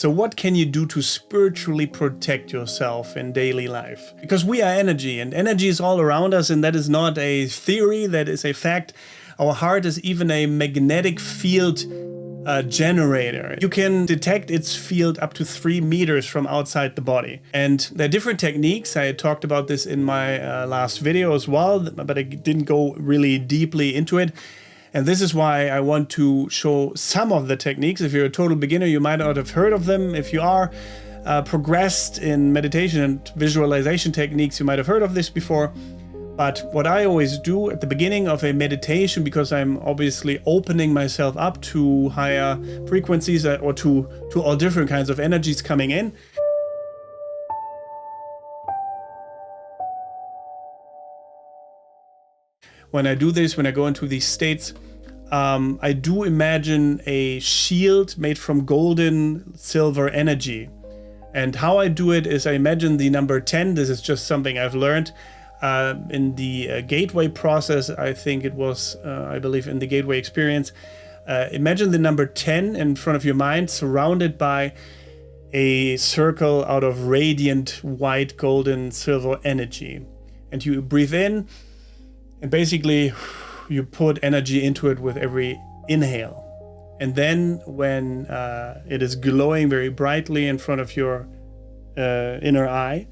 So what can you do to spiritually protect yourself in daily life? Because we are energy, and energy is all around us, and that is not a theory, that is a fact. Our heart is even a magnetic field generator. You can detect its field up to 3 meters from outside the body. And there are different techniques. I talked about this in my last video as well, but I didn't go really deeply into it. And this is why I want to show some of the techniques. If you're a total beginner, you might not have heard of them. If you are progressed in meditation and visualization techniques, you might have heard of this before. But what I always do at the beginning of a meditation, because I'm obviously opening myself up to higher frequencies or to all different kinds of energies coming in, when I do this, when I go into these states, I do imagine a shield made from golden silver energy. And how I do it is I imagine the number 10. This is just something I've learned in the gateway process. I think it was, I believe in the gateway experience. Imagine the number 10 in front of your mind, surrounded by a circle out of radiant white, golden, silver energy. And you breathe in, and basically you put energy into it with every inhale. And then when it is glowing very brightly in front of your inner eye,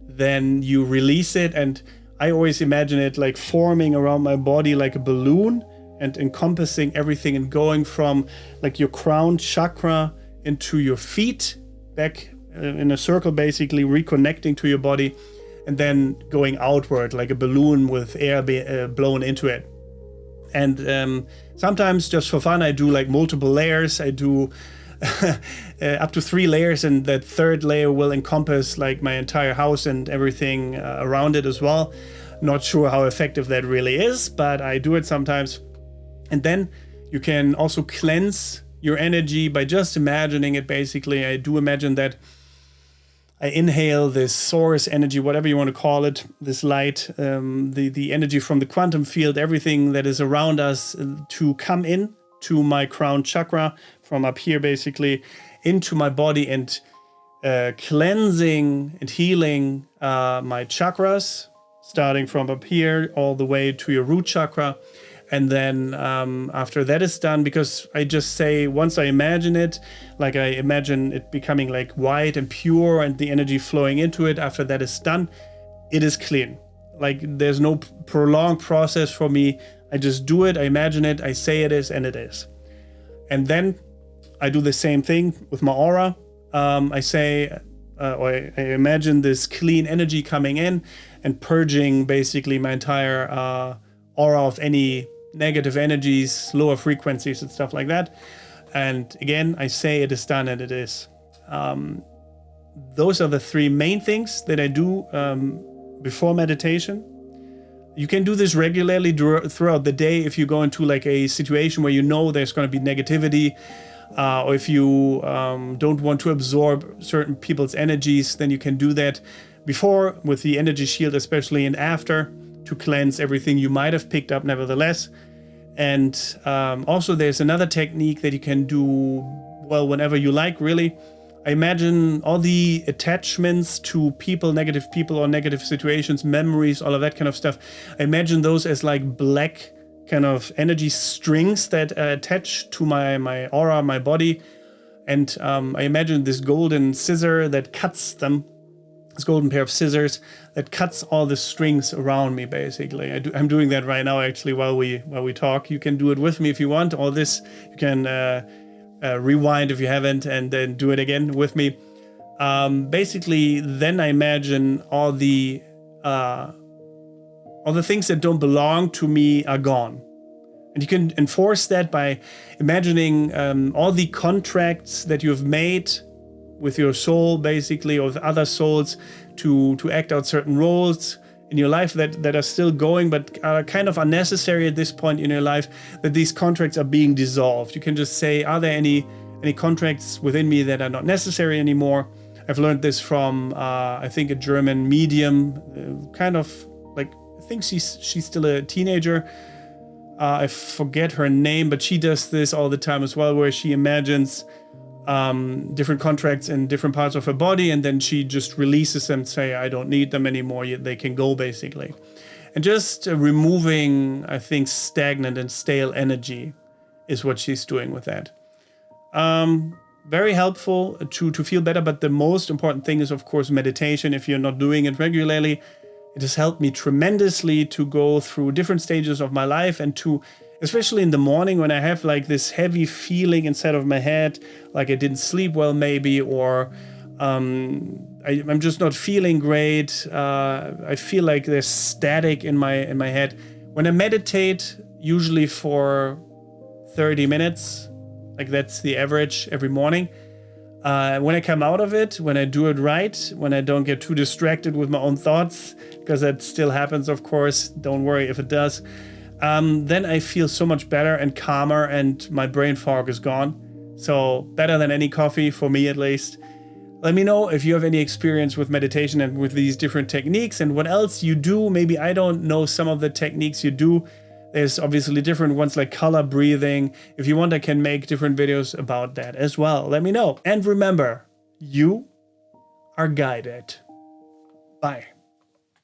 then you release it. And I always imagine it like forming around my body like a balloon and encompassing everything and going from like your crown chakra into your feet, back in a circle, basically reconnecting to your body, and then going outward like a balloon with air blown into it. And sometimes just for fun, I do like multiple layers. I do up to 3 layers, and that 3rd layer will encompass like my entire house and everything around it as well. Not sure how effective that really is, but I do it sometimes. And then you can also cleanse your energy by just imagining it. Basically, I do imagine that I inhale this source energy, whatever you want to call it, this light, the energy from the quantum field, everything that is around us, to come in to my crown chakra from up here, basically into my body, and cleansing and healing my chakras, starting from up here all the way to your root chakra. And then after that is done, because I just say, once I imagine it, like I imagine it becoming like white and pure and the energy flowing into it, after that is done, it is clean. Like there's no prolonged process for me. I just do it, I imagine it, I say it is, and it is. And then I do the same thing with my aura. I say, or I imagine this clean energy coming in and purging basically my entire aura of any negative energies, lower frequencies and stuff like that. And again, I say it is done, and it is. Those are the 3 main things that I do before meditation. You can do this regularly throughout the day. If you go into like a situation where you know there's going to be negativity, or if you don't want to absorb certain people's energies, then you can do that before with the energy shield especially, and after, to cleanse everything you might have picked up nevertheless. And also there's another technique that you can do, well, whenever you like, really. I imagine all the attachments to people, negative people or negative situations, memories, all of that kind of stuff. I imagine those as like black kind of energy strings that attach to my aura, my body. And I imagine this golden scissor that cuts them, this golden pair of scissors that cuts all the strings around me, basically. I'm doing that right now, actually, while we talk. You can do it with me if you want. All this, you can rewind if you haven't, and then do it again with me. Basically, then I imagine all the things that don't belong to me are gone. And you can enforce that by imagining all the contracts that you have made with your soul, basically, or with other souls, to act out certain roles in your life that are still going, but are kind of unnecessary at this point in your life, that these contracts are being dissolved. You can just say, are there any contracts within me that are not necessary anymore? I've learned this from, I think, a German medium, kind of like, I think she's still a teenager. I forget her name, but she does this all the time as well, where she imagines different contracts in different parts of her body, and then she just releases them, say, I don't need them anymore, they can go, basically. And just removing, I think, stagnant and stale energy is what she's doing with that. Very helpful to feel better, but the most important thing is, of course, meditation. If you're not doing it regularly, it has helped me tremendously to go through different stages of my life, and to, especially in the morning when I have like this heavy feeling inside of my head, like I didn't sleep well maybe, or I'm just not feeling great. I feel like there's static in my head. When I meditate, usually for 30 minutes, like that's the average every morning. When I come out of it, when I do it right, when I don't get too distracted with my own thoughts, because that still happens, of course, don't worry if it does, then I feel so much better and calmer, and my brain fog is gone. So better than any coffee, for me at least. Let me know if you have any experience with meditation and with these different techniques, and what else you do. Maybe I don't know some of the techniques you do. There's obviously different ones like color breathing. If you want, I can make different videos about that as well. Let me know. And remember, you are guided. Bye.